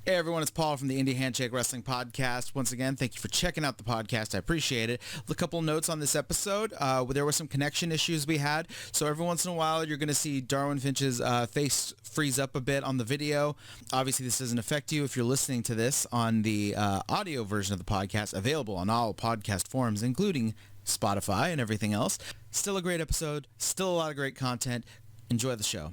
Hey everyone, it's Paul from the Indy Handshake Wrestling Podcast. Once again, thank you for checking out the podcast. I appreciate it. A couple notes on this episode. There were some connection issues we had, so every once in a while you're going to see Darwin Finch's face freeze up a bit on the video. Obviously, this doesn't affect you if you're listening to this on the audio version of the podcast, available on all podcast forums, including Spotify and everything else. Still a great episode, still a lot of great content. Enjoy the show.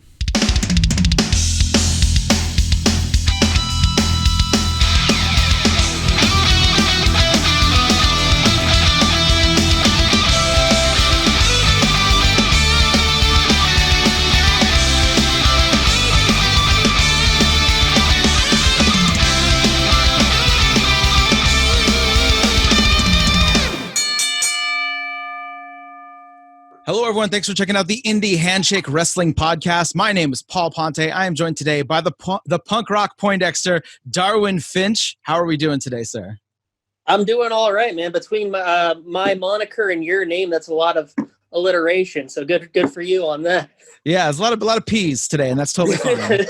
Hello, everyone. Thanks for checking out the Indy Handshake Wrestling Podcast. My name is Paul Ponte. I am joined today by the punk rock Poindexter, Darwin Finch. How are we doing today, sir? I'm doing all right, man. Between my moniker and your name, that's a lot of alliteration. So good for you on that. Yeah, there's a lot of P's today, and that's totally fine.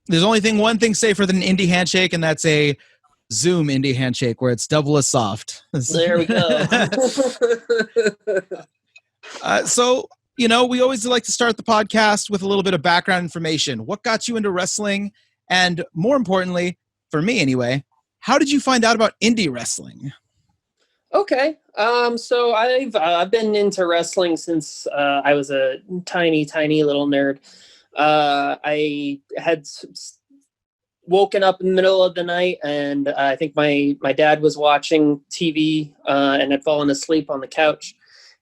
There's only one thing safer than an Indy Handshake, and that's a Zoom Indy Handshake where it's double as soft. There we go. So, we always like to start the podcast with a little bit of background information. What got you into wrestling? And more importantly, for me anyway, how did you find out about indie wrestling? Okay. So I've been into wrestling since I was a tiny little nerd. I had woken up in the middle of the night, and I think my dad was watching TV and had fallen asleep on the couch.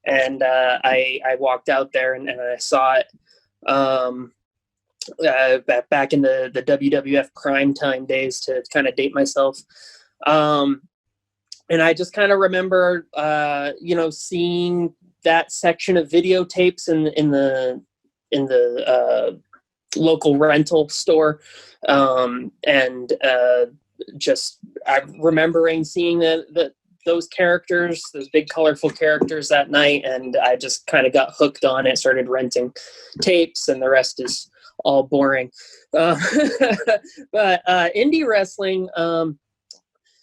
And I walked out there and I saw it back in the WWF Crime Time days, to kind of date myself. And I just kind of remember, seeing that section of videotapes in the local rental store, and just remembering seeing those characters, those big colorful characters that night, and I just kind of got hooked on it, started renting tapes, and the rest is all boring. But indie wrestling,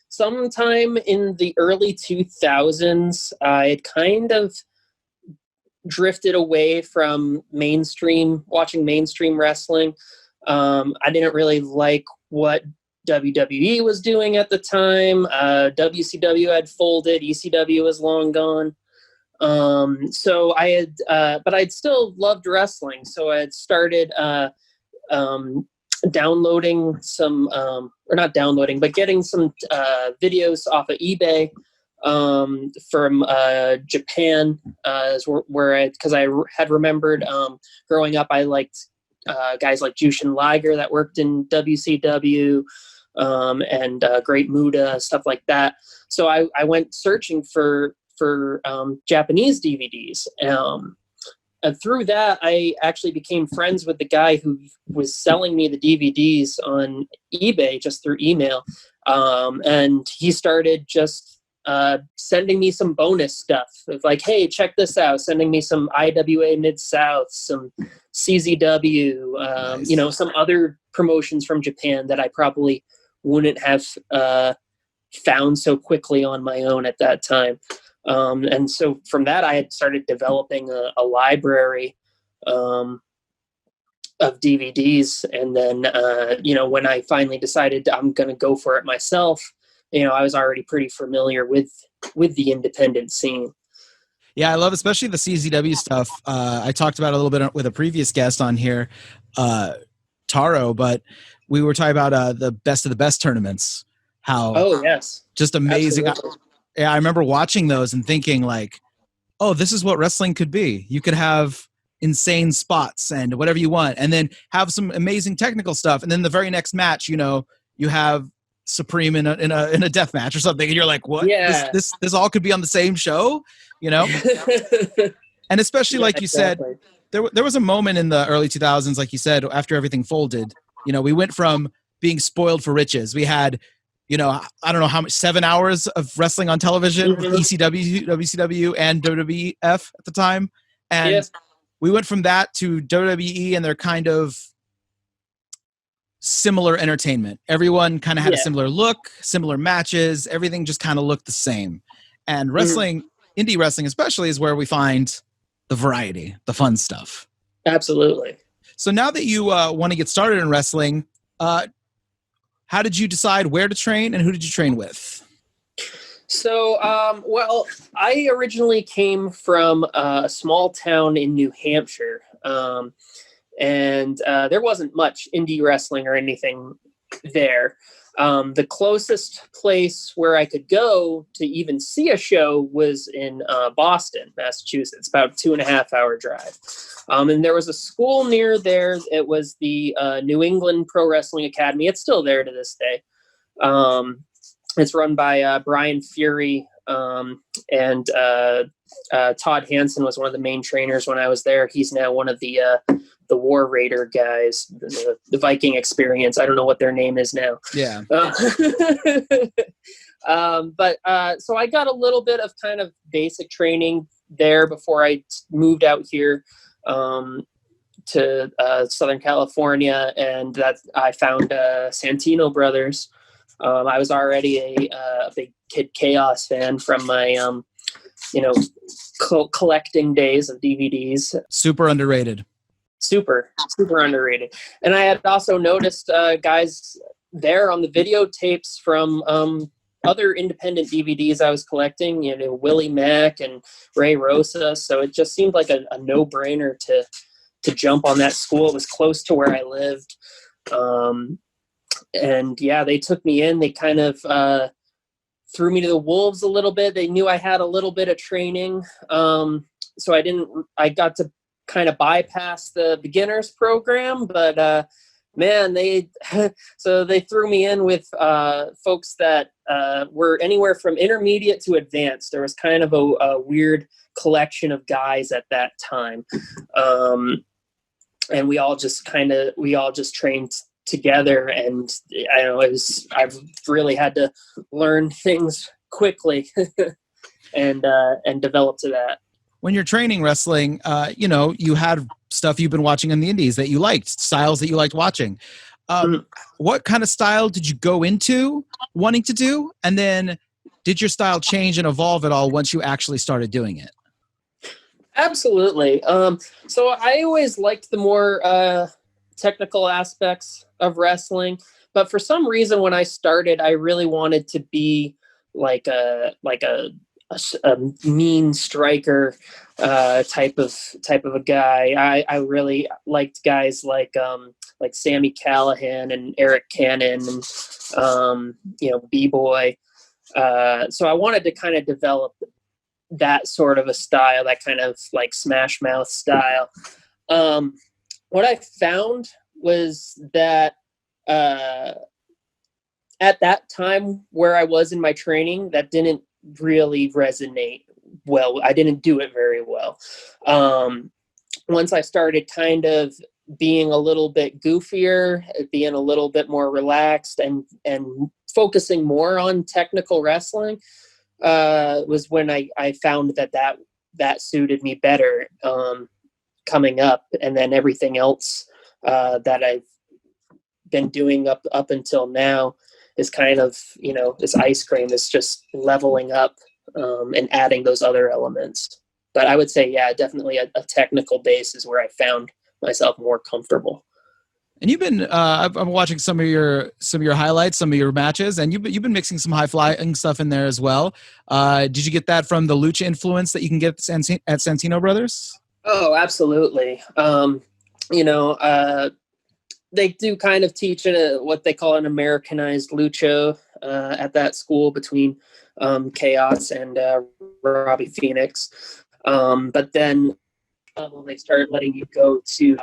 sometime in the early 2000s, I had kind of drifted away from watching mainstream wrestling. I didn't really like what WWE was doing at the time. WCW had folded. ECW was long gone. So I had, but I'd still loved wrestling. So I had started downloading some, or not downloading, but getting some videos off of eBay from Japan, because I had remembered growing up, I liked guys like Jushin Liger that worked in WCW. And Great Muda, stuff like that. So I went searching for Japanese DVDs. And through that, I actually became friends with the guy who was selling me the DVDs on eBay just through email. And he started just sending me some bonus stuff of like, hey, check this out. Sending me some IWA Mid-South, some CZW, nice. Some other promotions from Japan that I probably wouldn't have found so quickly on my own at that time. And so from that, I had started developing a library of DVDs. And then, when I finally decided I'm going to go for it myself, I was already pretty familiar with the independent scene. Yeah, I love especially the CZW stuff. I talked about it a little bit with a previous guest on here, Taro, but we were talking about the best of the best tournaments. Oh, yes. Just amazing. I remember watching those and thinking like, oh, this is what wrestling could be. You could have insane spots and whatever you want, and then have some amazing technical stuff. And then the very next match, you have Supreme in a death match or something. And you're like, what? Yeah. This all could be on the same show, And especially like you exactly. said, there was a moment in the early 2000s, like you said, after everything folded, we went from being spoiled for riches. We had, I don't know how much, 7 hours of wrestling on television with ECW, WCW, and WWF at the time. And we went from that to WWE and their kind of similar entertainment. Everyone kind of had a Yeah. similar look, similar matches. Everything just kind of looked the same. And wrestling, indie wrestling especially, is where we find the variety, the fun stuff. Absolutely. So now that you want to get started in wrestling, how did you decide where to train and who did you train with? So, well, I originally came from a small town in New Hampshire, and there wasn't much indie wrestling or anything there. The closest place where I could go to even see a show was in Boston, Massachusetts, about a 2.5-hour drive. And there was a school near there. It was the New England Pro Wrestling Academy. It's still there to this day. It's run by Brian Fury, and Todd Hansen was one of the main trainers when I was there. He's now one of the War Raider guys, the Viking Experience. I don't know what their name is now. Yeah. But so I got a little bit of kind of basic training there before I moved out here to Southern California, and that I found Santino Brothers. I was already a big Kid Chaos fan from my collecting days of DVDs. Super underrated. Super underrated. And I had also noticed guys there on the videotapes from other independent DVDs I was collecting, Willie Mack and Ray Rosa. So it just seemed like a no-brainer to jump on that school. It was close to where I lived. And yeah, they took me in. They kind of threw me to the wolves a little bit. They knew I had a little bit of training. So I got to kind of bypass the beginners program, but man, so they threw me in with folks that were anywhere from intermediate to advanced. There was kind of a weird collection of guys at that time. And we all just trained together, and I don't know, I've really had to learn things quickly and develop to that. When you're training wrestling, you had stuff you've been watching in the indies that you liked, styles that you liked watching. What kind of style did you go into wanting to do? And then did your style change and evolve at all once you actually started doing it? Absolutely. So I always liked the more technical aspects of wrestling, but for some reason when I started, I really wanted to be like a mean striker type of a guy. I really liked guys like Sammy Callahan and Eric Cannon and B-Boy. So I wanted to kind of develop that sort of a style, that kind of like Smash Mouth style. What I found was that at that time where I was in my training, that didn't really resonate well. I didn't do it very well. Once I started kind of being a little bit goofier, being a little bit more relaxed and focusing more on technical wrestling, was when I found that suited me better coming up. And then everything else that I've been doing up until now is kind of, this ice cream is just leveling up and adding those other elements. But I would say, yeah, definitely a technical base is where I found myself more comfortable. And you've been, I'm watching some of your highlights, some of your matches, and you've been mixing some high flying stuff in there as well. Did you get that from the Lucha influence that you can get at Santino Brothers? Oh, absolutely. They do kind of teach what they call an Americanized Lucha at that school between Chaos and Robbie Phoenix. But then they started letting you go to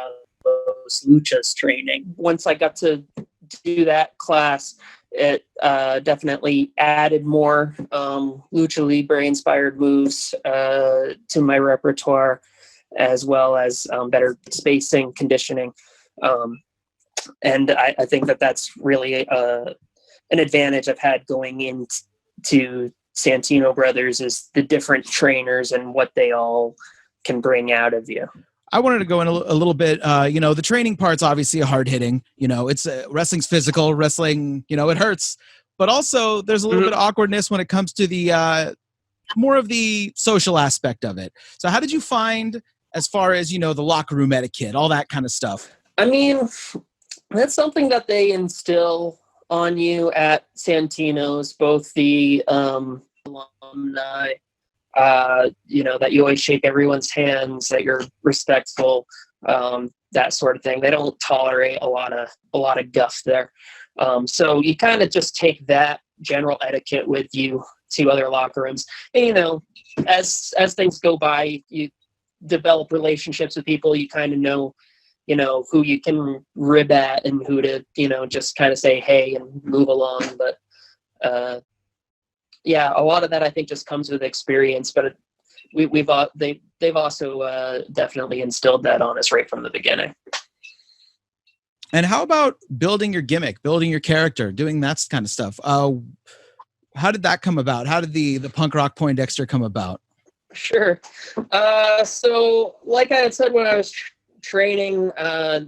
those Luchas training. Once I got to do that class, it definitely added more Lucha Libre inspired moves to my repertoire, as well as better spacing, conditioning. And I think that's really an advantage I've had going into Santino Brothers, is the different trainers and what they all can bring out of you. I wanted to go in a little bit, the training part's obviously hard hitting, it's wrestling's physical, wrestling, it hurts, but also there's a little bit of awkwardness when it comes to the more of the social aspect of it. So how did you find, as far as, the locker room etiquette, all that kind of stuff? I mean, that's something that they instill on you at Santino's, both the alumni, that you always shake everyone's hands, that you're respectful, that sort of thing. They don't tolerate a lot of guff there. So you kind of just take that general etiquette with you to other locker rooms. And, as things go by, you develop relationships with people. You kind of know who you can rib at and who to, just kind of say, hey, and move along. But, yeah, a lot of that I think just comes with experience, but they've also definitely instilled that on us right from the beginning. And how about building your gimmick, building your character, doing that kind of stuff? How did that come about? How did the punk rock Poindexter come about? Sure. So like I had said when I was training, I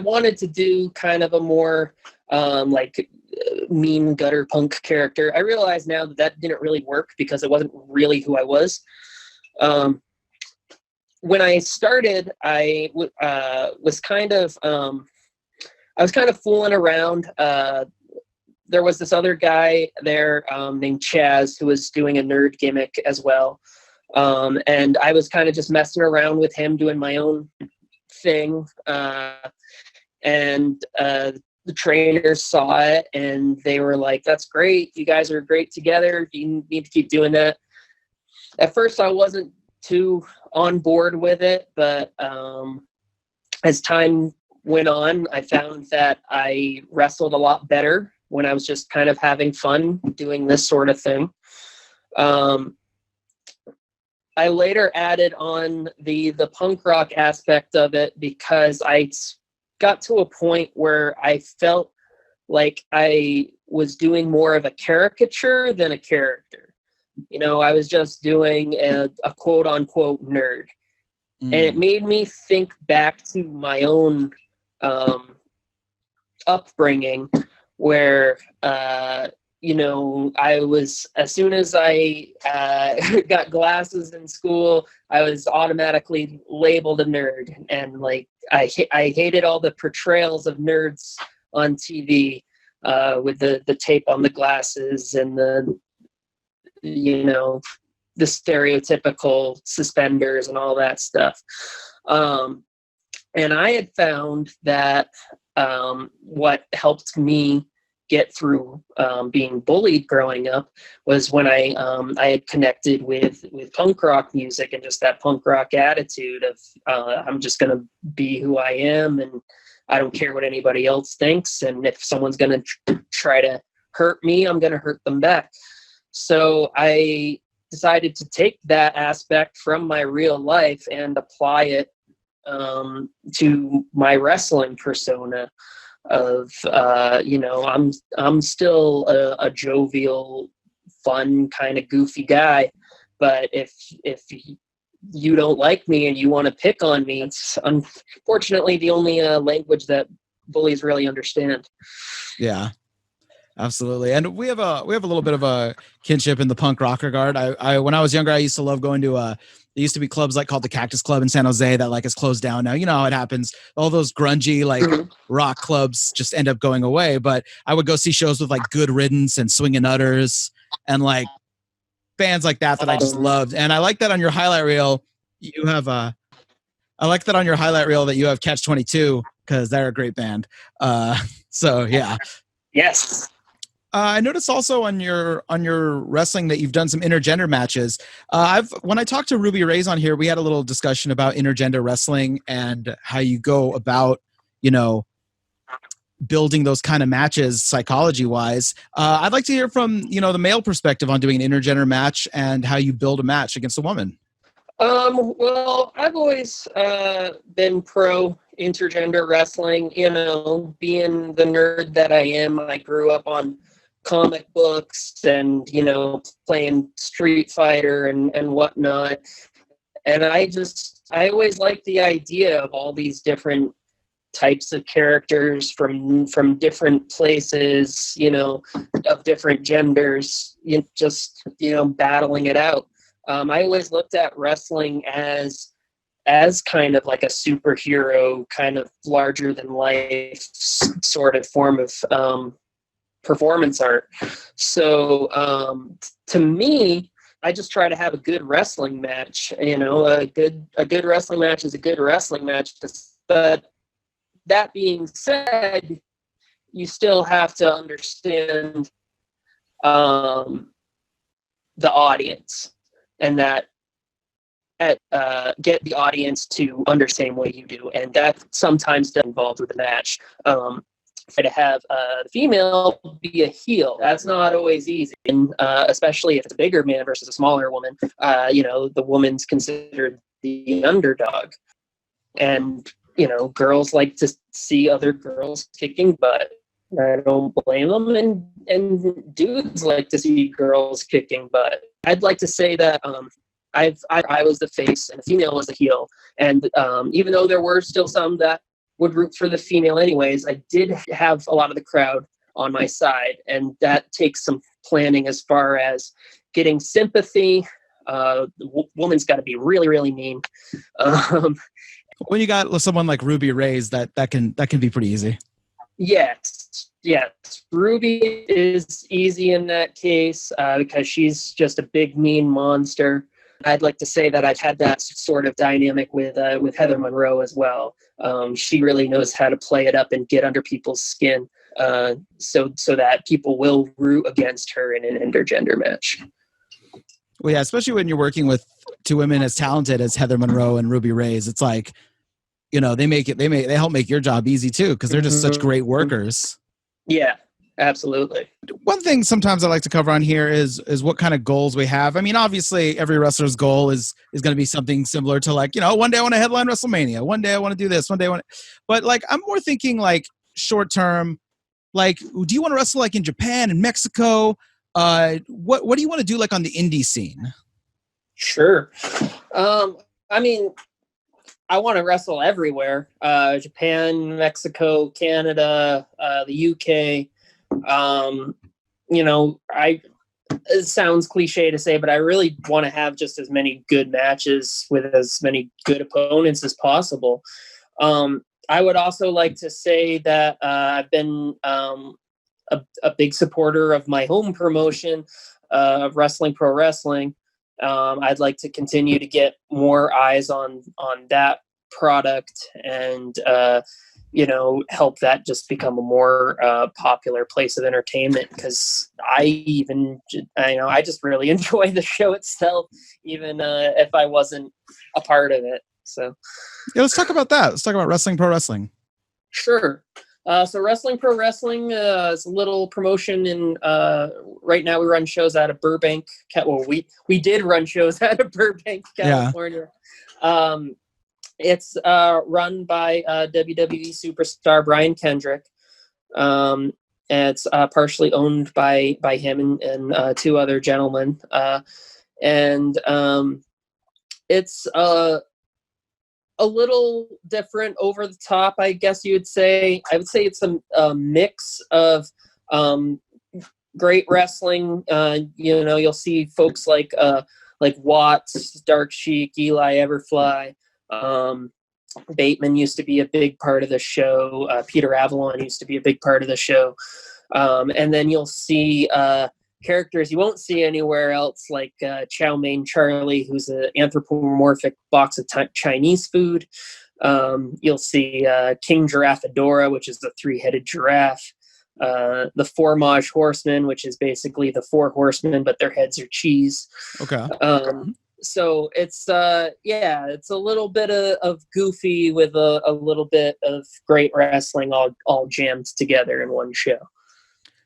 wanted to do kind of a more mean gutter punk character. I realize now that didn't really work because it wasn't really who I was. When I started, I was kind of fooling around. There was this other guy there named Chaz who was doing a nerd gimmick as well. And I was kind of just messing around with him, doing my own thing. And the trainers saw it and they were like, that's great. You guys are great together. You need to keep doing that. At first I wasn't too on board with it, but as time went on, I found that I wrestled a lot better when I was just kind of having fun doing this sort of thing. I later added on the punk rock aspect of it because I got to a point where I felt like I was doing more of a caricature than a character. I was just doing a quote unquote nerd. And it made me think back to my own upbringing where, I was, as soon as I got glasses in school, I was automatically labeled a nerd. And I hated all the portrayals of nerds on TV with the tape on the glasses and the stereotypical suspenders and all that stuff. And I had found that what helped me get through being bullied growing up was when I had connected with punk rock music and just that punk rock attitude of I'm just going to be who I am and I don't care what anybody else thinks. And if someone's going to try to hurt me, I'm going to hurt them back. So I decided to take that aspect from my real life and apply it to my wrestling persona of, I'm still a jovial, fun, kind of goofy guy. But if you don't like me and you want to pick on me, it's unfortunately the only language that bullies really understand. Yeah. Absolutely. And we have a little bit of a kinship in the punk rock regard. I when I was younger, I used to love going to there used to be clubs called the Cactus Club in San Jose that is closed down now. You know how it happens. All those grungy rock clubs just end up going away. But I would go see shows with Good Riddance and Swingin' Utters and bands like that I just loved. And I like that on your highlight reel you have I like that on your highlight reel that you have Catch 22 because they're a great band. So yeah. Yes. I noticed also on your wrestling that you've done some intergender matches. When I talked to Ruby Ray's on here, we had a little discussion about intergender wrestling and how you go about, building those kind of matches psychology wise. I'd like to hear from, the male perspective on doing an intergender match and how you build a match against a woman. Well, I've always been pro intergender wrestling, being the nerd that I am. I grew up on comic books and, playing Street Fighter and whatnot. And I always like the idea of all these different types of characters from different places, of different genders, battling it out. I always looked at wrestling as kind of like a superhero, kind of larger than life sort of form of performance art. So to me, I just try to have a good wrestling match. A good wrestling match is a good wrestling match. But that being said, you still have to understand the audience, and that get the audience to understand what you do, and that sometimes does involved with the match. To have the female be a heel, that's not always easy, and especially if it's a bigger man versus a smaller woman. The woman's considered the underdog, and girls like to see other girls kicking butt. I don't blame them, and dudes like to see girls kicking butt. I'd like to say that I was the face and the female was the heel, and even though there were still some that would root for the female anyways, I did have a lot of the crowd on my side, and that takes some planning as far as getting sympathy. The woman's got to be really, really mean. When you got someone like Ruby Ray's, that can be pretty easy. Yes. Ruby is easy in that case because she's just a big, mean monster. I'd like to say that I've had that sort of dynamic with Heather Monroe as well. She really knows how to play it up and get under people's skin, so that people will root against her in an intergender match. Well, yeah, especially when you're working with two women as talented as Heather Monroe and Ruby Ray's, it's like, they help make your job easy too, because they're just such great workers. Yeah, absolutely. One thing sometimes I like to cover on here is what kind of goals we have. I mean, obviously every wrestler's goal is going to be something similar to, like, one day I want to headline WrestleMania. One day I want to do this. One day but like, I'm more thinking like short term, like, do you want to wrestle like in Japan and Mexico? What do you want to do like on the indie scene? Sure. I mean, I want to wrestle everywhere. Japan, Mexico, Canada, the UK. It sounds cliche to say, but I really want to have just as many good matches with as many good opponents as possible. I would also like to say that I've been a big supporter of my home promotion of Wrestling Pro Wrestling. I'd like to continue to get more eyes on that product and help that just become a more popular place of entertainment, because I just really enjoy the show itself, even if I wasn't a part of it. So yeah, let's talk about that. Let's talk about Wrestling Pro Wrestling. Sure. So Wrestling Pro Wrestling is a little promotion in right now we run shows out of Burbank. Well, we did run shows out of Burbank, California. Yeah. It's run by WWE superstar Brian Kendrick. And it's partially owned by him and two other gentlemen. It's a little different, over the top, I guess you would say. I would say it's a mix of great wrestling. You'll see folks like Watts, Dark Sheik, Eli Everfly. Bateman used to be a big part of the show. Peter Avalon used to be a big part of the show. And then you'll see characters you won't see anywhere else, like Chow Mein Charlie, who's an anthropomorphic box of Chinese food. You'll see King Giraffadora, which is the three-headed giraffe. The Formage Horsemen, which is basically the four horsemen, but their heads are cheese. Okay. So it's it's a little bit of goofy with a little bit of great wrestling all jammed together in one show.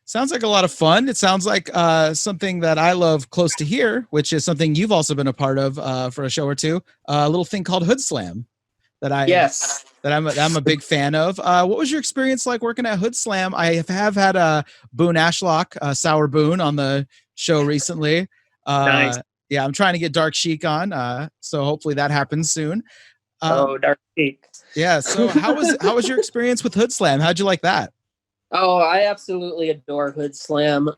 Sounds like a lot of fun. It sounds like something that I love close to here, which is something you've also been a part of for a show or two. A little thing called Hood Slam that I'm a big fan of. What was your experience like working at Hood Slam? I have had Boone Ashlock, Sour Boone, on the show recently. Nice. Yeah, I'm trying to get Dark Sheik on, so hopefully that happens soon. Dark Sheik. Yeah. So how was your experience with Hood Slam? How'd you like that? Oh, I absolutely adore Hood Slam.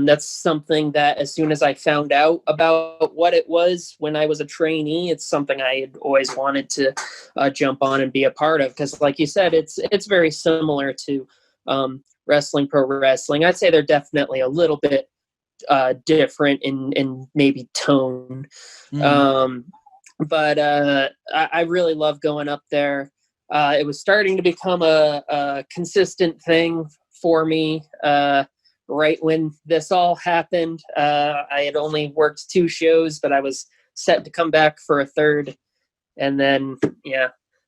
That's something that as soon as I found out about what it was when I was a trainee, it's something I had always wanted to jump on and be a part of. Because, like you said, it's very similar to wrestling, pro wrestling. I'd say they're definitely a little bit different in maybe tone. But I really love going up there. It was starting to become a consistent thing for me right when this all happened. I had only worked 2 shows, but I was set to come back for a third. And then,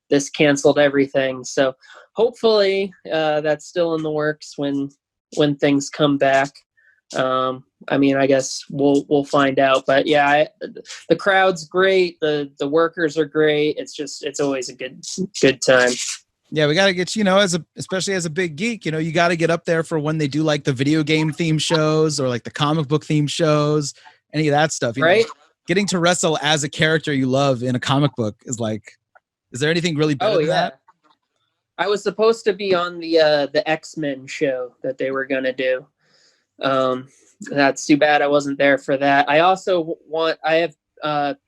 this canceled everything. So hopefully that's still in the works when things come back. I guess we'll find out, but yeah, the crowd's great. The workers are great. It's always a good time. Yeah, we got to get, especially as a big geek, you got to get up there for when they do like the video game theme shows or like the comic book theme shows, any of that stuff, right? Getting to wrestle as a character you love in a comic book is there anything really better than that? I was supposed to be on the X-Men show that they were going to do. That's too bad I wasn't there for that. I also have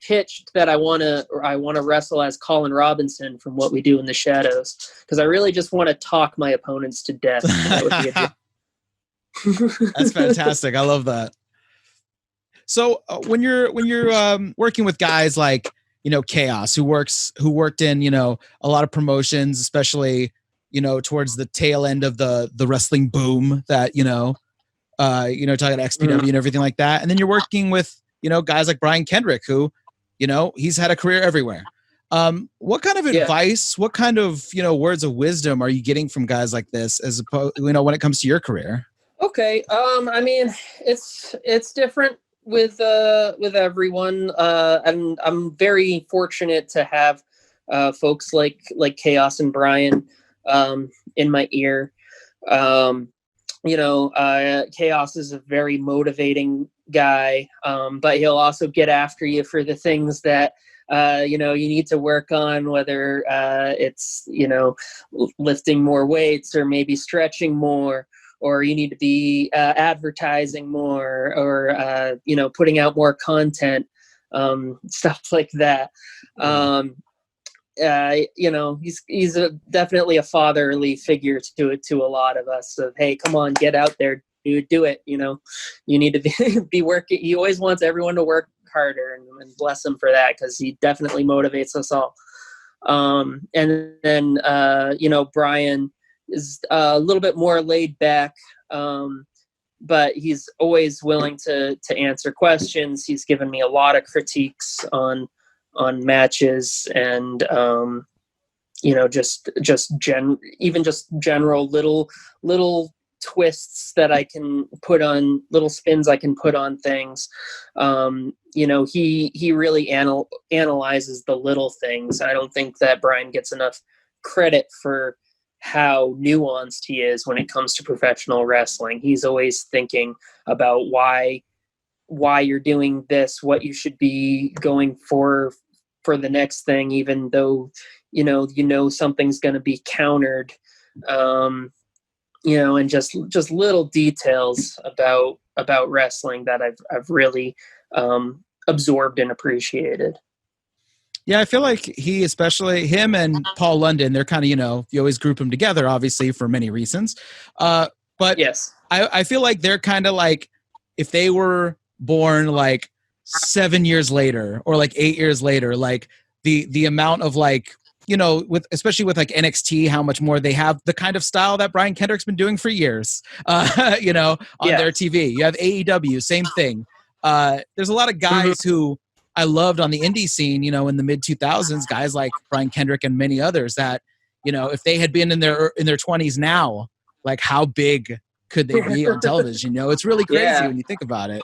pitched that I want to wrestle as Colin Robinson from What We Do in the Shadows, because I really just want to talk my opponents to death. That would be That's fantastic. I love that. So when you're working with guys like Chaos, who worked in a lot of promotions, especially towards the tail end of the wrestling boom that talking about XPW and everything like that. And then you're working with, guys like Brian Kendrick, who, he's had a career everywhere. What kind of advice, what kind of, words of wisdom are you getting from guys like this as opposed, when it comes to your career? Okay. It's different with everyone. And I'm very fortunate to have folks like Chaos and Brian in my ear. Chaos is a very motivating guy, but he'll also get after you for the things that you need to work on, whether it's lifting more weights or maybe stretching more, or you need to be advertising more, or putting out more content, stuff like that. He's definitely a fatherly figure to a lot of us. Of, hey, come on, get out there, do it. You need to be working. He always wants everyone to work harder, and bless him for that, because he definitely motivates us all. And then Brian is a little bit more laid back, but he's always willing to answer questions. He's given me a lot of critiques on matches, and just general little twists that I can put on, little spins I can put on things. He really analyzes the little things. I don't think that Brian gets enough credit for how nuanced he is when it comes to professional wrestling. He's always thinking about why you're doing this, what you should be going for the next thing, even though something's going to be countered, and just little details about wrestling that I've really absorbed and appreciated. Yeah, I feel like especially him and Paul London, they're kind of, you always group them together, obviously, for many reasons. But yes, I feel like they're kind of like, if they were born like 7 years later or like 8 years later, like the amount of especially with like NXT, how much more they have the kind of style that Brian Kendrick's been doing for years, on their TV. You have AEW, same thing. There's a lot of guys who I loved on the indie scene, in the mid 2000s, guys like Brian Kendrick and many others that, if they had been in their 20s now, like how big could they be on television? It's really crazy when you think about it.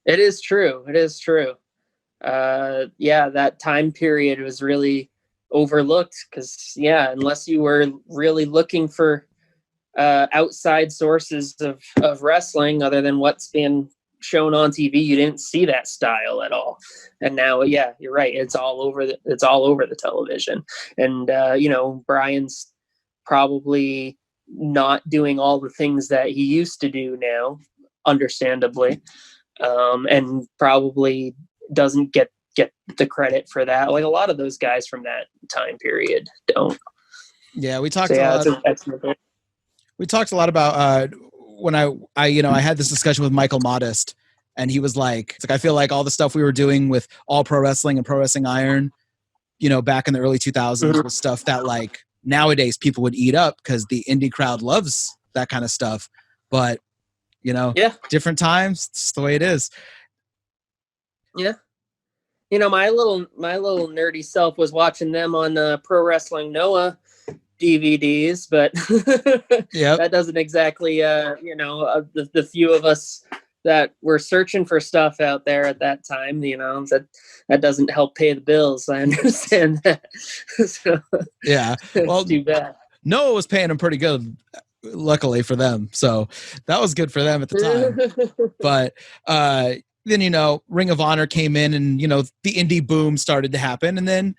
It is true. That time period was really overlooked, because unless you were really looking for outside sources of wrestling other than what's being shown on TV, you didn't see that style at all. And now, yeah, you're right. It's all over the television. And, Brian's probably not doing all the things that he used to do now, understandably. And probably doesn't get the credit for that. Like a lot of those guys from that time period don't. Yeah. We talked a lot about, when I had this discussion with Michael Modest, and he was like, I feel like all the stuff we were doing with All Pro Wrestling and Pro Wrestling Iron, back in the early 2000s was stuff that like nowadays people would eat up because the indie crowd loves that kind of stuff. But, different times, it's the way it is. Yeah. My little nerdy self was watching them on Pro Wrestling Noah DVDs, but that doesn't exactly, the few of us that were searching for stuff out there at that time, that doesn't help pay the bills. I understand that. So, yeah. Well, too bad. Noah was paying them pretty good, luckily for them. So that was good for them at the time. But then, Ring of Honor came in and, the indie boom started to happen. And then,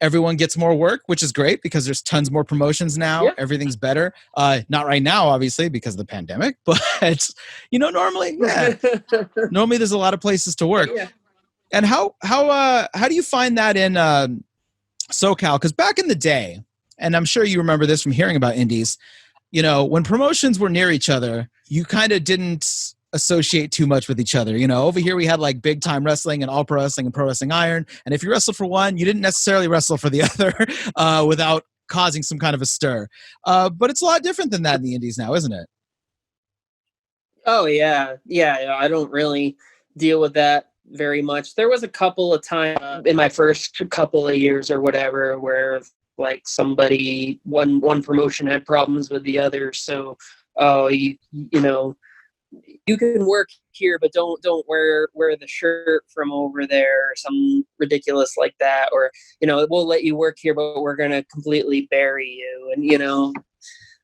everyone gets more work, which is great because there's tons more promotions now. Yeah. Everything's better. Not right now, obviously, because of the pandemic, but normally there's a lot of places to work. Yeah. And how do you find that in SoCal? Because back in the day, and I'm sure you remember this from hearing about indies, when promotions were near each other, you kind of didn't associate too much with each other. Over here we had like Big Time Wrestling and All Pro Wrestling and Pro Wrestling Iron, and if you wrestled for one, you didn't necessarily wrestle for the other without causing some kind of a stir. But it's a lot different than that in the indies now, isn't it? Oh yeah. I don't really deal with that very much. There was a couple of times in my first couple of years or whatever where like somebody one promotion had problems with the other, so you can work here, but don't wear the shirt from over there or some ridiculous like that. Or, we'll let you work here, but we're going to completely bury you. And,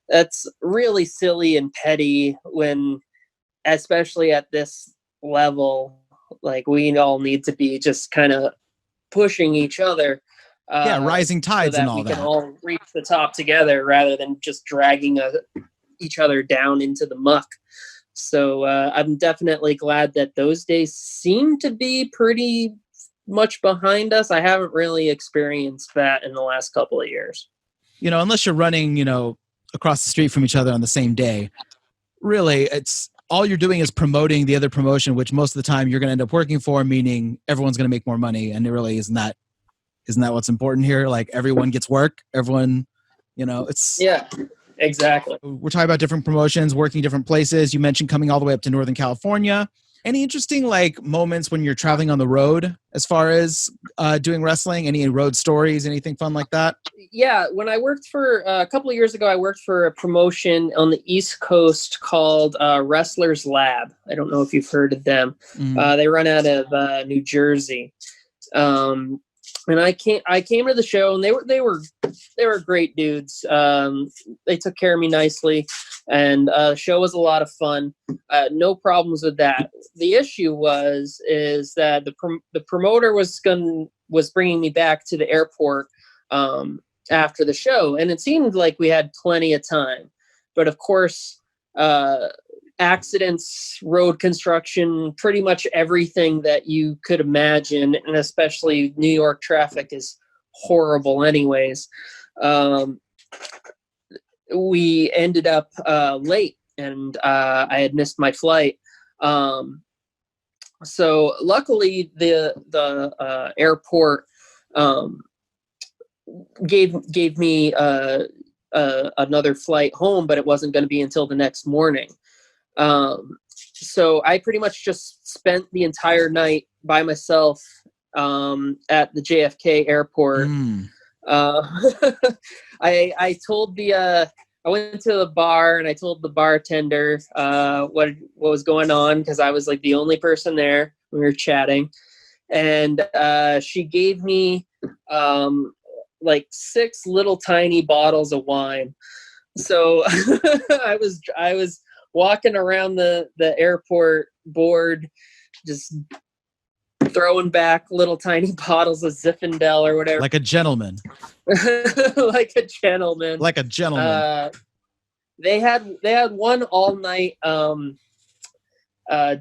that's really silly and petty when, especially at this level, like we all need to be just kind of pushing each other. Rising tides so that and all we that. can all reach the top together rather than just dragging each other down into the muck. So I'm definitely glad that those days seem to be pretty much behind us. I haven't really experienced that in the last couple of years. Unless you're running, across the street from each other on the same day, really, it's all you're doing is promoting the other promotion, which most of the time you're going to end up working for, meaning everyone's going to make more money. And it really isn't that what's important here? Like everyone gets work, everyone, it's... Yeah. Exactly. We're talking about different promotions, working different places. You mentioned coming all the way up to Northern California. Any interesting moments when you're traveling on the road as far as doing wrestling? Any road stories, anything fun like that? Yeah. When I worked for a couple of years ago, I worked for a promotion on the East Coast called Wrestlers Lab. I don't know if you've heard of them. Mm. They run out of New Jersey. And I came to the show, and they were great dudes. They took care of me nicely, and the show was a lot of fun. No problems with that. The issue is that the promoter was bringing me back to the airport after the show, and it seemed like we had plenty of time. But of course, accidents, road construction, pretty much everything that you could imagine, and especially New York traffic is horrible anyways. We ended up late, and I had missed my flight. So luckily the airport gave me another flight home, but it wasn't going to be until the next morning. So I pretty much just spent the entire night by myself at the JFK airport. I told I went to the bar and I told the bartender what was going on, because I was like the only person there. We were chatting, and she gave me like 6 little tiny bottles of wine. So I was walking around the airport bored, just throwing back little tiny bottles of Zinfandel or whatever. Like a gentleman. Like a gentleman. Like a gentleman. They had one all night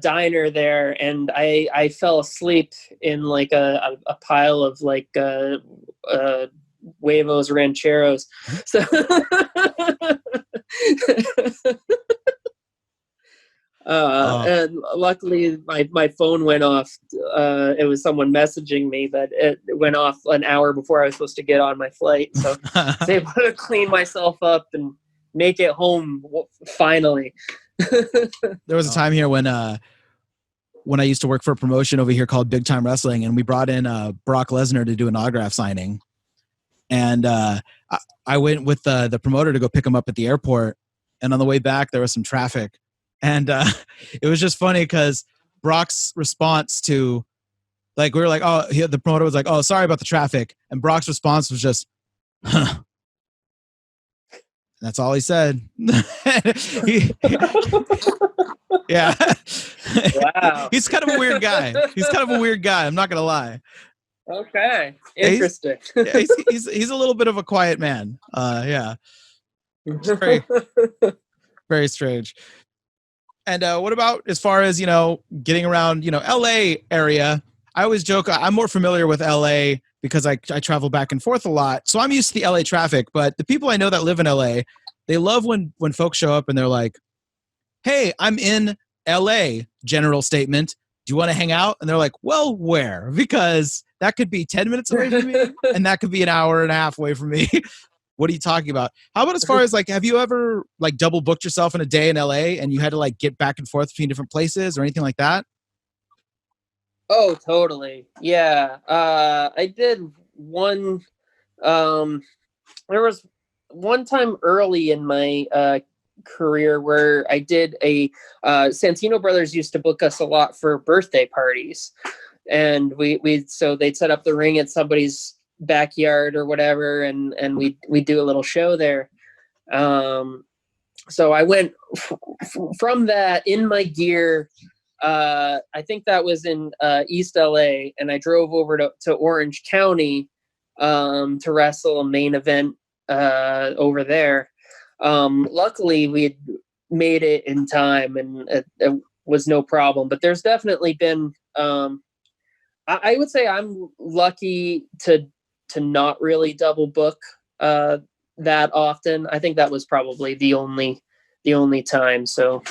diner there, and I fell asleep in like a pile of like huevos rancheros. So and luckily my phone went off. It was someone messaging me, but it went off an hour before I was supposed to get on my flight. So I was able to clean myself up and make it home finally. There was a time here when I used to work for a promotion over here called Big Time Wrestling, and we brought in Brock Lesnar to do an autograph signing. And I went with the promoter to go pick him up at the airport. And on the way back, there was some traffic. And it was just funny because Brock's response to, like, we were like, the promoter was like, oh, sorry about the traffic. And Brock's response was just, huh. That's all he said. Yeah. Wow. He's kind of a weird guy. I'm not going to lie. Okay. Interesting. He's a little bit of a quiet man. Yeah. Very, very strange. And what about as far as, getting around, LA area? I always joke I'm more familiar with LA because I travel back and forth a lot. So I'm used to the LA traffic, but the people I know that live in LA, they love when folks show up and they're like, hey, I'm in LA, general statement. Do you want to hang out? And they're like, well, where? Because that could be 10 minutes away from me and that could be an hour and a half away from me. What are you talking about? How about as far as like, have you ever like double booked yourself in a day in LA and you had to like get back and forth between different places or anything like that? Oh, totally. Yeah. I did one, there was one time early in my career where I did Santino Brothers used to book us a lot for birthday parties. And so they'd set up the ring at somebody's backyard or whatever. And we do a little show there. So I went from that in my gear. I think that was in East LA, and I drove over to Orange County to wrestle a main event over there. Luckily, we had made it in time, and it was no problem. But there's definitely been, I would say I'm lucky to not really double book that often. I think that was probably the only time. So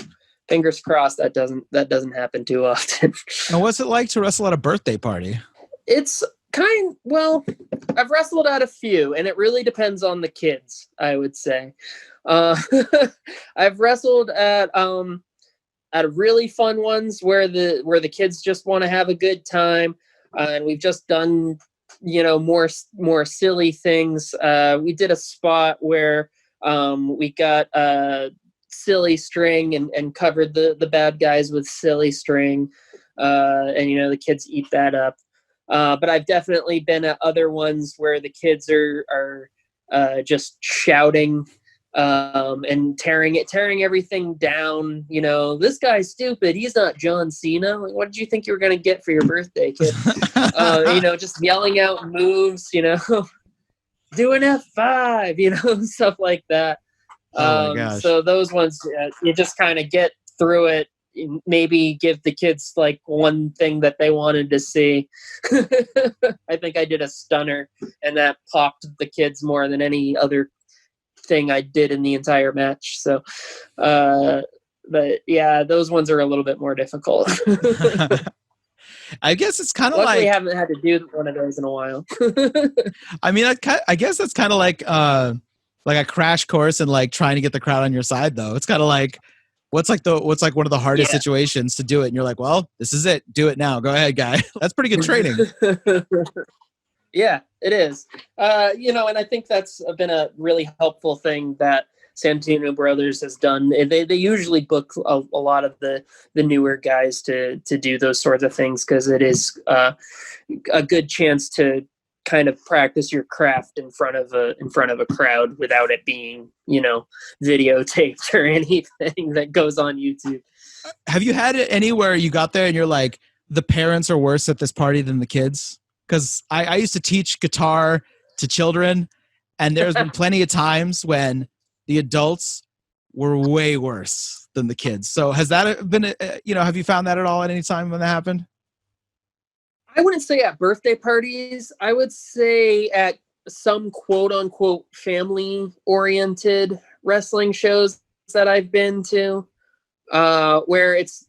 fingers crossed that doesn't happen too often. And what's it like to wrestle at a birthday party? It's I've wrestled at a few, and it really depends on the kids, I would say. I've wrestled at really fun ones where the kids just want to have a good time, and we've just done more silly things. We did a spot where we got silly string and covered the bad guys with silly string, and the kids eat that up. But I've definitely been at other ones where the kids are just shouting and tearing everything down. This guy's stupid. He's not John Cena. Like, what did you think you were going to get for your birthday, kid? Just yelling out moves, do an F5, stuff like that. Oh my gosh. So those ones, you just kind of get through it. Maybe give the kids like one thing that they wanted to see. I think I did a stunner, and that popped the kids more than any other thing I did in the entire match. So, but yeah, those ones are a little bit more difficult. I guess it's kind of like, I haven't had to do one of those in a while. I mean, I guess that's kind of like a crash course in like trying to get the crowd on your side, though. It's kind of like, what's like one of the hardest situations to do it, and you're like, well, this is it. Do it now. Go ahead, guy. That's pretty good training. Yeah, it is. And I think that's been a really helpful thing that Santino Brothers has done. They usually book a lot of the newer guys to do those sorts of things, because it is a good chance to kind of practice your craft in front of a crowd without it being, videotaped or anything that goes on YouTube. Have you had it anywhere you got there and you're like, the parents are worse at this party than the kids? Because I used to teach guitar to children, and there's been plenty of times when the adults were way worse than the kids. So has that been, have you found that at all at any time when that happened? I wouldn't say at birthday parties. I would say at some quote unquote family oriented wrestling shows that I've been to, where it's,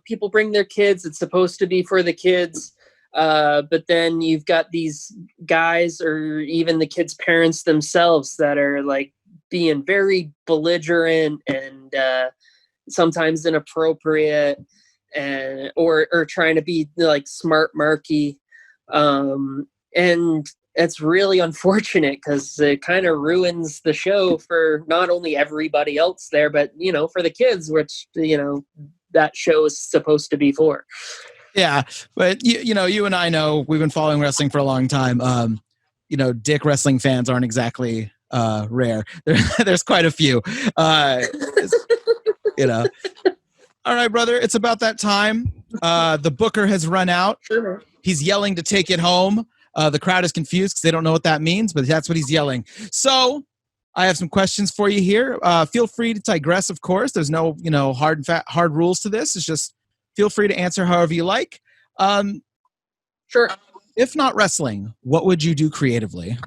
people bring their kids. It's supposed to be for the kids. But then you've got these guys or even the kids' parents themselves that are like being very belligerent and sometimes inappropriate. Or trying to be like smart marky, and it's really unfortunate because it kind of ruins the show for not only everybody else there, but for the kids, which that show is supposed to be for. Yeah, but you and I know we've been following wrestling for a long time. Dick wrestling fans aren't exactly rare. There's quite a few. All right, brother, it's about that time. The booker has run out. Sure. He's yelling to take it home. The crowd is confused because they don't know what that means, but that's what he's yelling. So I have some questions for you here. Feel free to digress, of course. There's no, hard rules to this. It's just feel free to answer however you like. Sure. If not wrestling, what would you do creatively?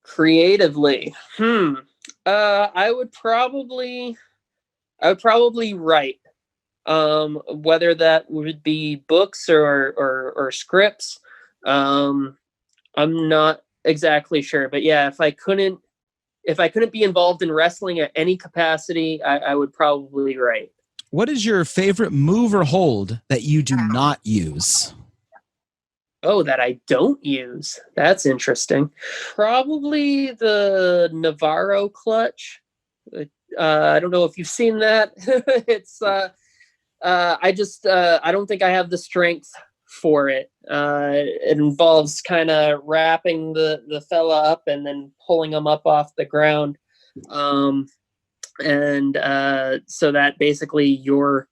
Creatively? I would probably write, whether that would be books or scripts. I'm not exactly sure, but yeah, if I couldn't be involved in wrestling at any capacity, I would probably write. What is your favorite move or hold that you do not use? Oh, that I don't use. That's interesting. Probably the Navarro clutch. I don't know if you've seen that. It's I don't think I have the strength for it. It involves kind of wrapping the fella up and then pulling him up off the ground. So that basically you're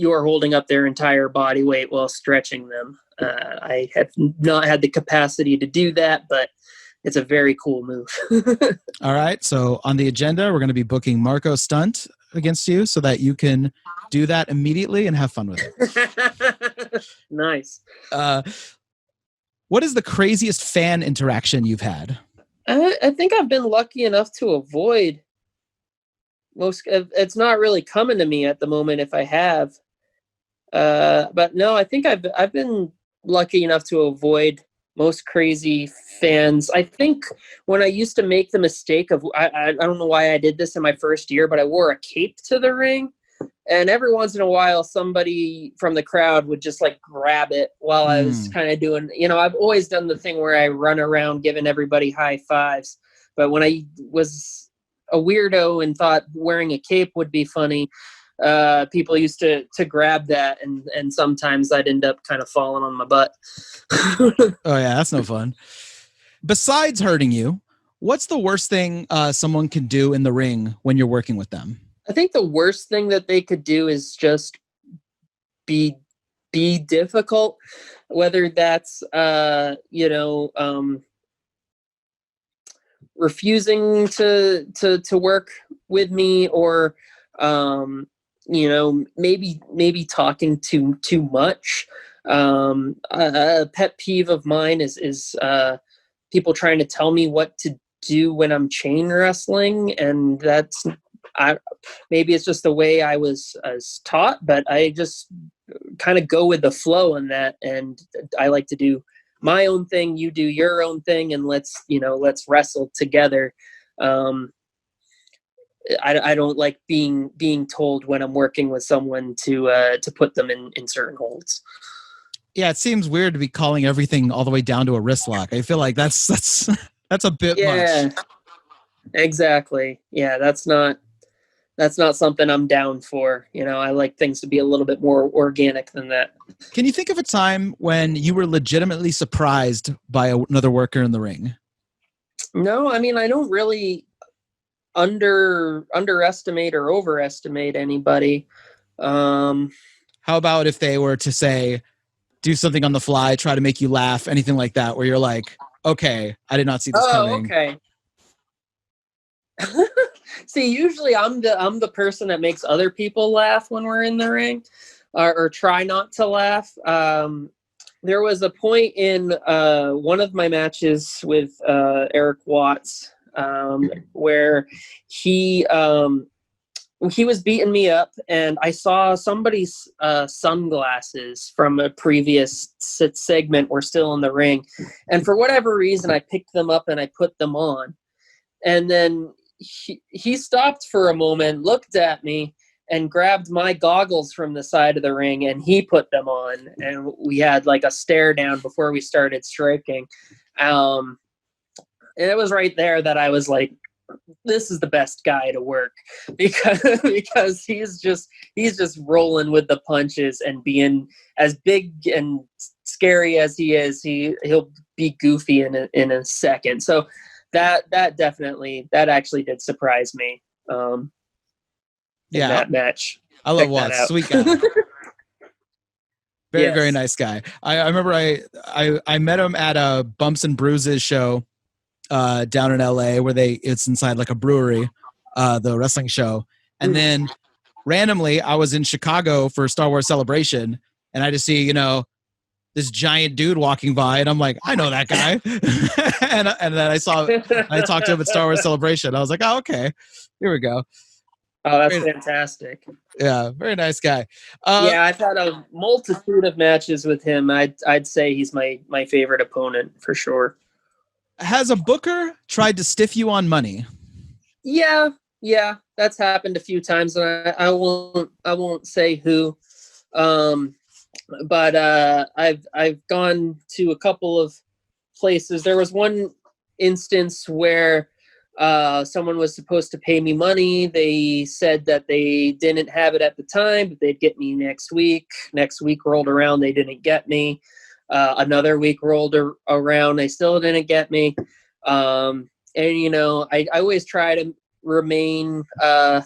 holding up their entire body weight while stretching them. I have not had the capacity to do that, but it's a very cool move. All right. So on the agenda, we're going to be booking Marco Stunt against you so that you can do that immediately and have fun with it. Nice. What is the craziest fan interaction you've had? I think I've been lucky enough to avoid most. It's not really coming to me at the moment if I have. But no, I think I've been lucky enough to avoid most crazy fans. I think when I used to make the mistake of, I don't know why I did this in my first year, but I wore a cape to the ring. And every once in a while, somebody from the crowd would just like grab it while I was kind of doing, I've always done the thing where I run around giving everybody high fives. But when I was a weirdo and thought wearing a cape would be funny, people used to grab that, and sometimes I'd end up kind of falling on my butt. Oh yeah, that's no fun. Besides hurting you, what's the worst thing someone can do in the ring when you're working with them? I think the worst thing that they could do is just be difficult, whether that's refusing to work with me, or maybe talking too much. A pet peeve of mine is people trying to tell me what to do when I'm chain wrestling, and maybe it's just the way I was taught, but I just kind of go with the flow in that, and I like to do my own thing, you do your own thing, and let's wrestle together. I don't like being told when I'm working with someone to put them in certain holds. Yeah, it seems weird to be calling everything all the way down to a wrist lock. I feel like that's a bit much. Exactly. Yeah, that's not that's not something I'm down for. I like things to be a little bit more organic than that. Can you think of a time when you were legitimately surprised by another worker in the ring? No, I mean, I don't really underestimate or overestimate anybody. How about if they were to say, do something on the fly, try to make you laugh, anything like that, where you're like, okay, I did not see this coming. Okay. See, usually I'm the person that makes other people laugh when we're in the ring, or try not to laugh. There was a point in one of my matches with Eric Watts where he was beating me up, and I saw somebody's sunglasses from a previous segment were still in the ring, and for whatever reason, I picked them up and I put them on, and then he stopped for a moment, looked at me, and grabbed my goggles from the side of the ring, and he put them on, and we had like a stare down before we started striking. And it was right there that I was like, this is the best guy to work, because he's just rolling with the punches, and being as big and scary as he is, he'll be goofy in a second. So that actually did surprise me. In that match. I love Watts. Sweet guy. Very nice guy. I remember I met him at a Bumps and Bruises show down in LA, where it's inside like a brewery, the wrestling show. And then randomly I was in Chicago for Star Wars Celebration, and I just see, this giant dude walking by, and I'm like, I know that guy. and then I talked to him at Star Wars Celebration. I was like, oh, okay, here we go. Oh, that's fantastic. Yeah, very nice guy. I've had a multitude of matches with him. I'd say he's my favorite opponent for sure. Has a booker tried to stiff you on money? Yeah, that's happened a few times, and I won't say who. But I've gone to a couple of places. There was one instance where someone was supposed to pay me money. They said that they didn't have it at the time, but they'd get me next week. Next week rolled around, they didn't get me. Another week rolled around, they still didn't get me. And I always try to remain an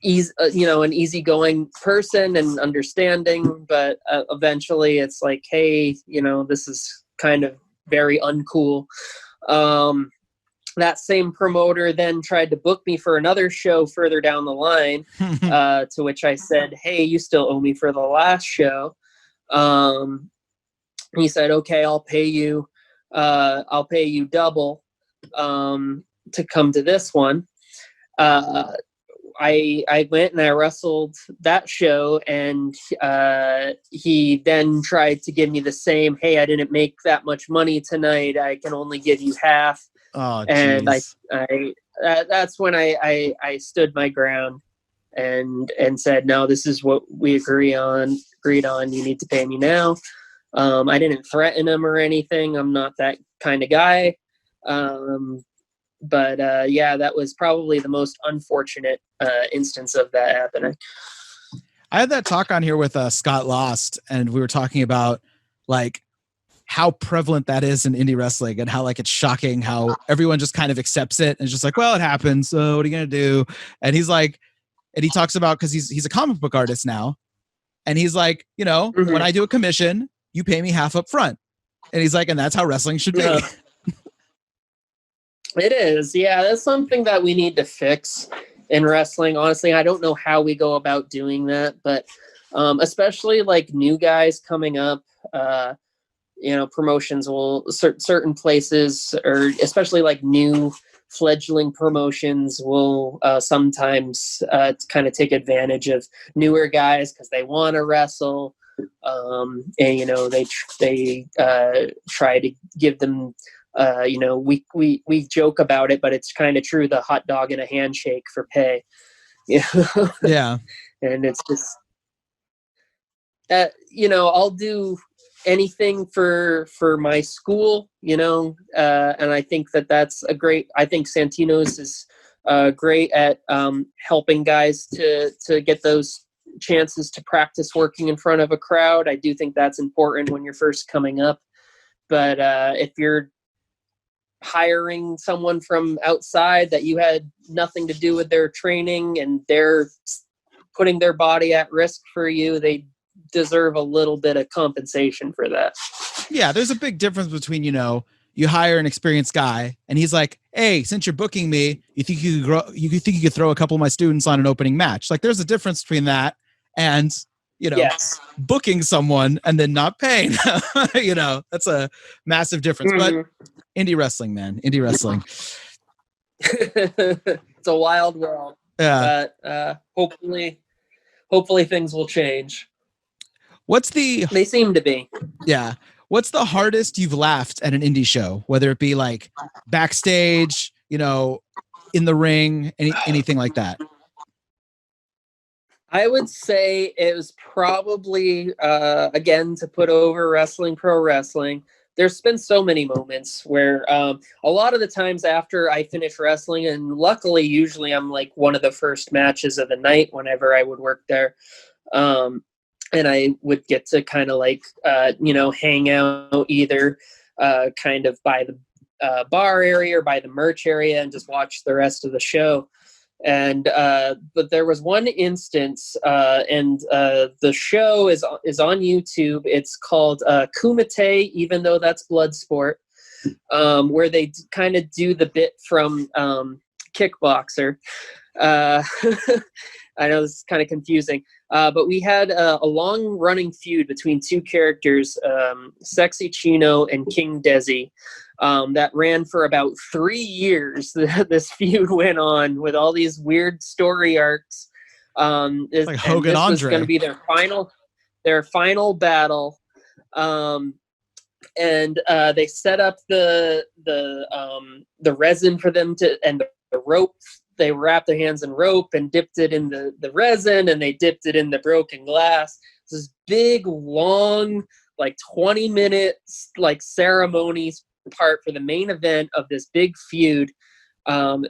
easygoing person and understanding, but eventually it's like, hey, this is kind of very uncool. That same promoter then tried to book me for another show further down the line, to which I said, hey, you still owe me for the last show. He said, okay, I'll pay you double to come to this one. I went and I wrestled that show, and he then tried to give me the same, hey, I didn't make that much money tonight, I can only give you half. Oh, and that's when I stood my ground and said, no, this is what we agreed on, you need to pay me now. I didn't threaten him or anything, I'm not that kind of guy. But that was probably the most unfortunate instance of that happening. I had that talk on here with Scott Lost, and we were talking about like how prevalent that is in indie wrestling, and how like it's shocking how everyone just kind of accepts it and is just like, well, it happens, so what are you gonna do? And he's like, and he talks about, because he's a comic book artist now, and he's like, when I do a commission, you pay me half up front, and he's like, and that's how wrestling should be. Yeah. It is. Yeah, that's something that we need to fix in wrestling. Honestly, I don't know how we go about doing that, but especially like new guys coming up, promotions will, certain places, or especially like new fledgling promotions will sometimes kind of take advantage of newer guys because they want to wrestle. And they try to give them, we joke about it, but it's kind of true, the hot dog and a handshake for pay. Yeah. And it's just I'll do anything for my school, and I think that's I think Santino's is great at helping guys to get those chances to practice working in front of a crowd. I do think that's important when you're first coming up. But if you're hiring someone from outside that you had nothing to do with their training and they're putting their body at risk for you, they deserve a little bit of compensation for that. Yeah, there's a big difference between, you hire an experienced guy and he's like, hey, since you're booking me, you think you could throw a couple of my students on an opening match? Like, there's a difference between that and, Yes. booking someone and then not paying. That's a massive difference. Mm-hmm. But indie wrestling, man, indie wrestling. It's a wild world. Yeah. But hopefully things will change. They seem to be. Yeah. What's the hardest you've laughed at an indie show, whether it be like backstage, in the ring, anything like that? I would say it was probably, again, to put over pro wrestling. There's been so many moments where a lot of the times after I finish wrestling, and luckily, usually I'm like one of the first matches of the night whenever I would work there. And I would get to kind of like, hang out either kind of by the bar area or by the merch area and just watch the rest of the show. And but there was one instance, and the show is on YouTube. It's called Kumite, even though that's blood sport, where they kind of do the bit from Kickboxer. I know this is kind of confusing, but we had a long-running feud between two characters, Sexy Chino and King Desi, that ran for about 3 years. This feud went on with all these weird story arcs. Like Hogan this Andre. was going to be their final battle. And they set up the resin for them and the rope. They wrapped their hands in rope and dipped it in the resin, and they dipped it in the broken glass. This big, long, like 20 minutes, like ceremonies part for the main event of this big feud.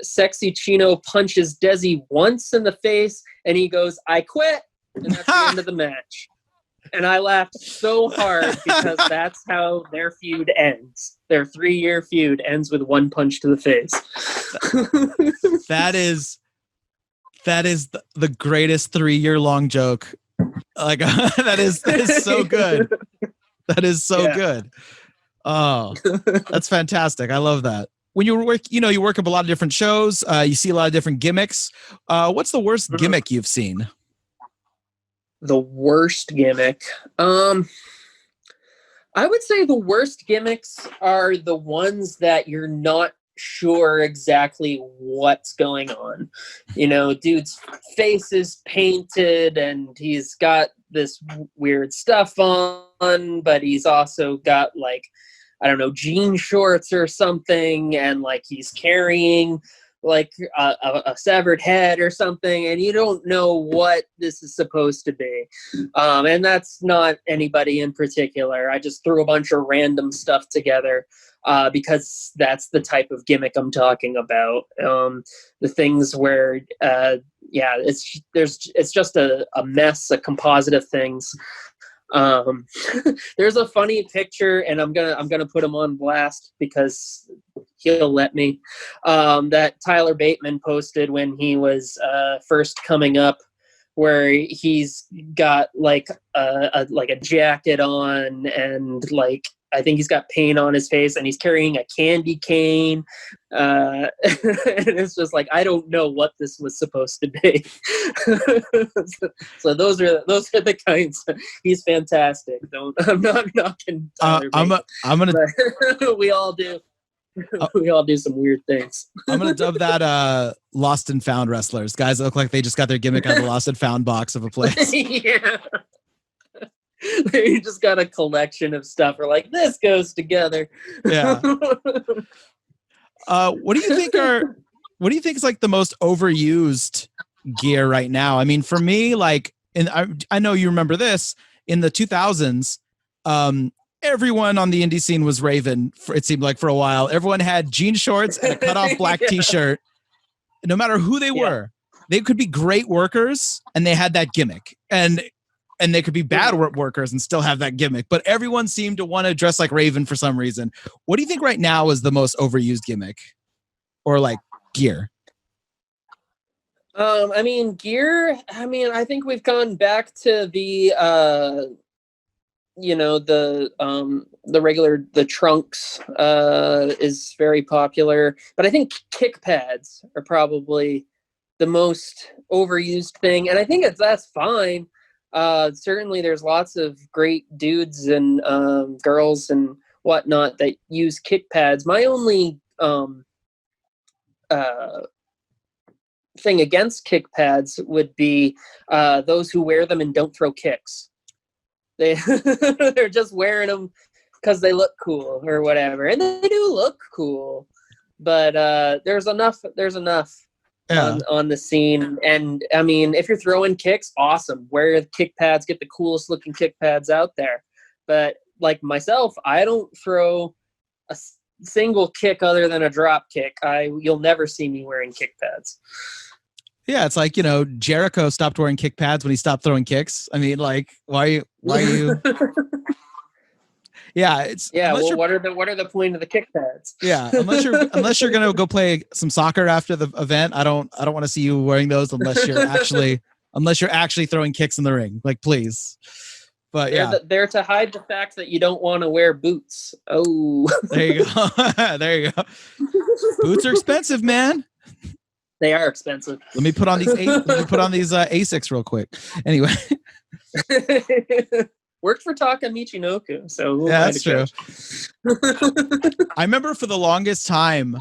Sexy Chino punches Desi once in the face, and he goes, "I quit," and that's the end of the match. And I laughed so hard because that's how their feud ends. Their 3-year feud ends with one punch to the face. That is the greatest 3-year-long joke. Like that is so good. That is so good. Oh, that's fantastic. I love that. When you work, you work up a lot of different shows. You see a lot of different gimmicks. What's the worst gimmick you've seen? The worst gimmick. I would say the worst gimmicks are the ones that you're not sure exactly what's going on. Dude's face is painted and he's got this weird stuff on, but he's also got like, I don't know, jean shorts or something, and like he's carrying like a severed head or something, and you don't know what this is supposed to be. And that's not anybody in particular. I just threw a bunch of random stuff together because that's the type of gimmick I'm talking about. The things where, it's just a mess, a composite of things. There's a funny picture, and I'm gonna put him on blast because he'll let me. That Tyler Bateman posted when he was first coming up, where he's got like a jacket on, and like I think he's got paint on his face, and he's carrying a candy cane. And it's just like, I don't know what this was supposed to be. So those are the kinds. He's fantastic. I'm not knocking Tyler Bateman. I'm gonna. We all do. We all do some weird things. I'm gonna dub that lost and found wrestlers. Guys that look like they just got their gimmick out of the lost and found box of a place. Yeah. You just got a collection of stuff. Or like, this goes together. Yeah. What do you think is like the most overused gear right now? I mean, for me, like, I know you remember this in the 2000s. Everyone on the indie scene was Raven. It seemed like for a while, everyone had jean shorts and a cut off black T-shirt. no matter who they were, they could be great workers and they had that gimmick, and they could be bad workers and still have that gimmick. But everyone seemed to want to dress like Raven for some reason. What do you think right now is the most overused gimmick or like gear? I mean, gear. I mean, I think we've gone back to the the trunks is very popular, but I think kick pads are probably the most overused thing, and I think that's fine. Certainly there's lots of great dudes and girls and whatnot that use kick pads. My only thing against kick pads would be those who wear them and don't throw kicks. They're just wearing them because they look cool or whatever, and they do look cool. But there's enough on the scene, and I mean, if you're throwing kicks, awesome. Wear the kick pads, get the coolest looking kick pads out there. But like myself, I don't throw a single kick other than a drop kick. You'll never see me wearing kick pads. Yeah, it's like, Jericho stopped wearing kick pads when he stopped throwing kicks. I mean, like, why are you? Yeah, well, what are the point of the kick pads? Yeah, unless you're gonna go play some soccer after the event, I don't want to see you wearing those unless you're actually throwing kicks in the ring. Like, please. But they're to hide the fact that you don't want to wear boots. Oh, there you go. There you go. Boots are expensive, man. They are expensive. Let me put on these Asics real quick. Anyway. Worked for Taka Michinoku, so yeah, that's true. I remember for the longest time,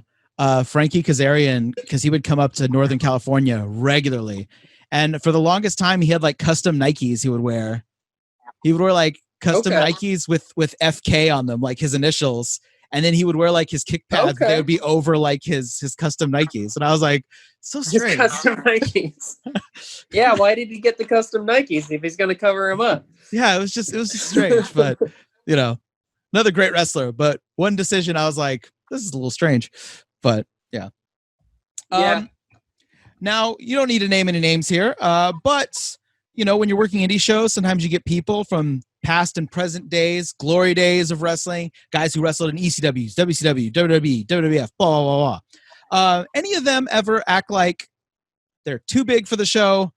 Frankie Kazarian, because he would come up to Northern California regularly, and for the longest time, he had like custom Nikes he would wear. He would wear like custom Nikes with FK on them, like his initials, and then he would wear like his kick pads. They would be over like his custom Nikes, and I was like, so strange. His custom Nikes. Yeah, why did he get the custom Nikes if he's going to cover him up? Yeah, it was just strange, but another great wrestler. But one decision, I was like, this is a little strange, but yeah. Now you don't need to name any names here, but when you're working indie shows, sometimes you get people from past and present days, glory days of wrestling, guys who wrestled in ECWs, WCW, WWE, WWF, blah, blah, blah. Any of them ever act like they're too big for the show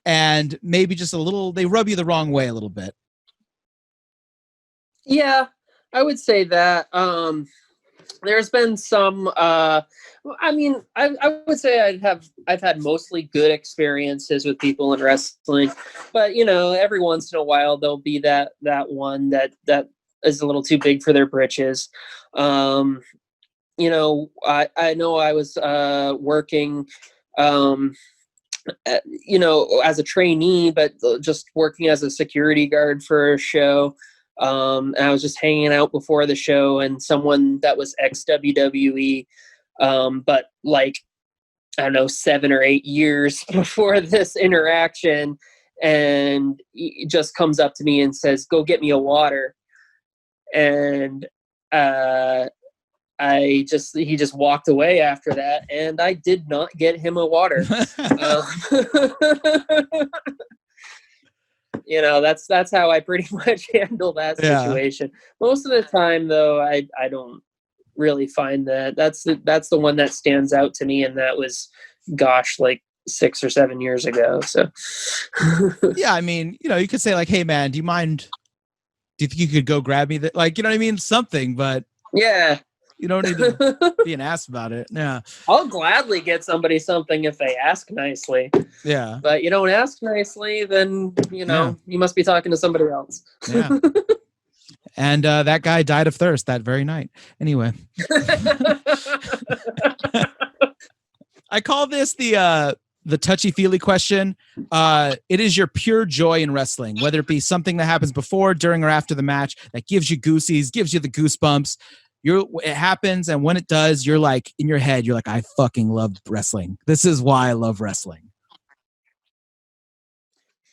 and maybe just they rub you the wrong way a little bit? Yeah, I would say that. There's been some, I would say I've had mostly good experiences with people in wrestling, but every once in a while there'll be that one that is a little too big for their britches. I know I was working, as a trainee, but just working as a security guard for a show. And I was just hanging out before the show, and someone that was ex-WWE, but like, I don't know, 7 or 8 years before this interaction, and he just comes up to me and says, "Go get me a water." And he just walked away after that, and I did not get him a water. That's how I pretty much handle that situation. Yeah. Most of the time, though, I don't really find that. That's the one that stands out to me, and that was, like 6 or 7 years ago. So, yeah, I mean, you could say like, "Hey, man, do you think you could go grab me that?" Like, you know what I mean? Something, but yeah. You don't need to be an ass about it. Yeah. I'll gladly get somebody something if they ask nicely. Yeah. But you don't ask nicely, then, you must be talking to somebody else. Yeah. And that guy died of thirst that very night. Anyway. I call this the touchy-feely question. It is your pure joy in wrestling, whether it be something that happens before, during, or after the match that gives you goosies, gives you the goosebumps. It happens, and when it does, you're like, in your head, you're like, I fucking love wrestling. This is why I love wrestling.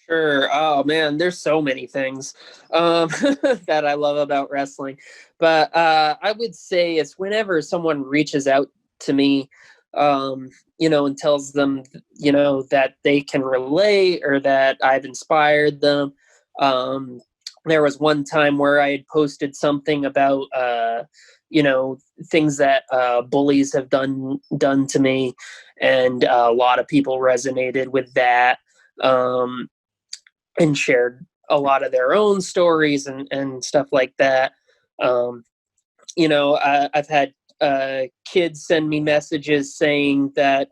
Sure. Oh man, there's so many things that I love about wrestling, but I would say it's whenever someone reaches out to me and tells them, that they can relate or that I've inspired them. There was one time where I had posted something about, things that bullies have done to me, and a lot of people resonated with that, and shared a lot of their own stories and stuff like that. I've had kids send me messages saying that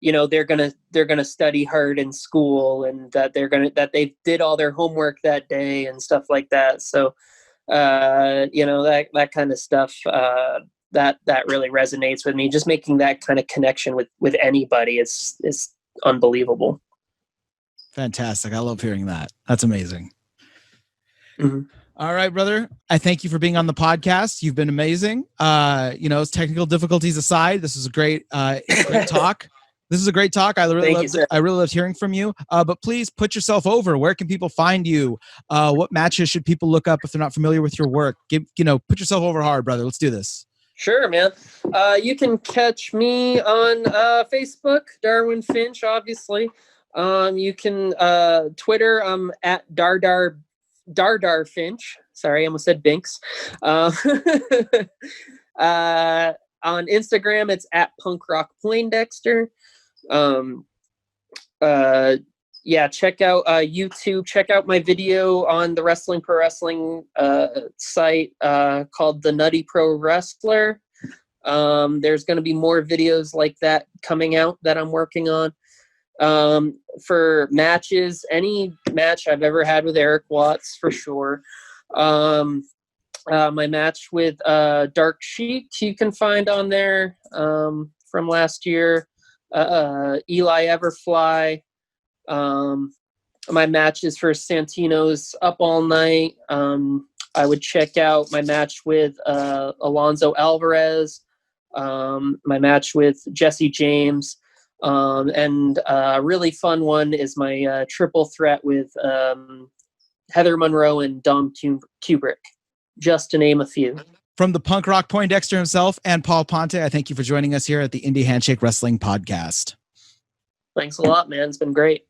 they're gonna study hard in school, and that they did all their homework that day and stuff like that. So that kind of stuff, that really resonates with me. Just making that kind of connection with anybody is unbelievable. Fantastic. I love hearing that. That's amazing. Mm-hmm. All right, brother. I thank you for being on the podcast. You've been amazing. Technical difficulties aside, this is a great talk. This is a great talk. I really loved hearing from you. But please put yourself over. Where can people find you? What matches should people look up if they're not familiar with your work? Put yourself over hard, brother. Let's do this. Sure, man. You can catch me on Facebook, Darwin Finch, obviously. You can Twitter. I'm at Dardar Finch. Sorry, I almost said Binks. On Instagram, it's at Punk Rock Poindexter. Check out YouTube. Check out my video on the Wrestling Pro Wrestling site called The Nutty Pro Wrestler. There's going to be more videos like that coming out that I'm working on. For matches, any match I've ever had with Eric Watts, for sure. My match with Dark Sheik, you can find on there from last year. Eli Everfly. My matches for Santino's Up All Night. I would check out my match with Alonzo Alvarez. My match with Jesse James. And a really fun one is my triple threat with Heather Monroe and Dom Kubrick, just to name a few. From the punk rock Poindexter himself and Paul Ponte, I thank you for joining us here at the Indy Handshake Wrestling Podcast. Thanks a lot, man. It's been great.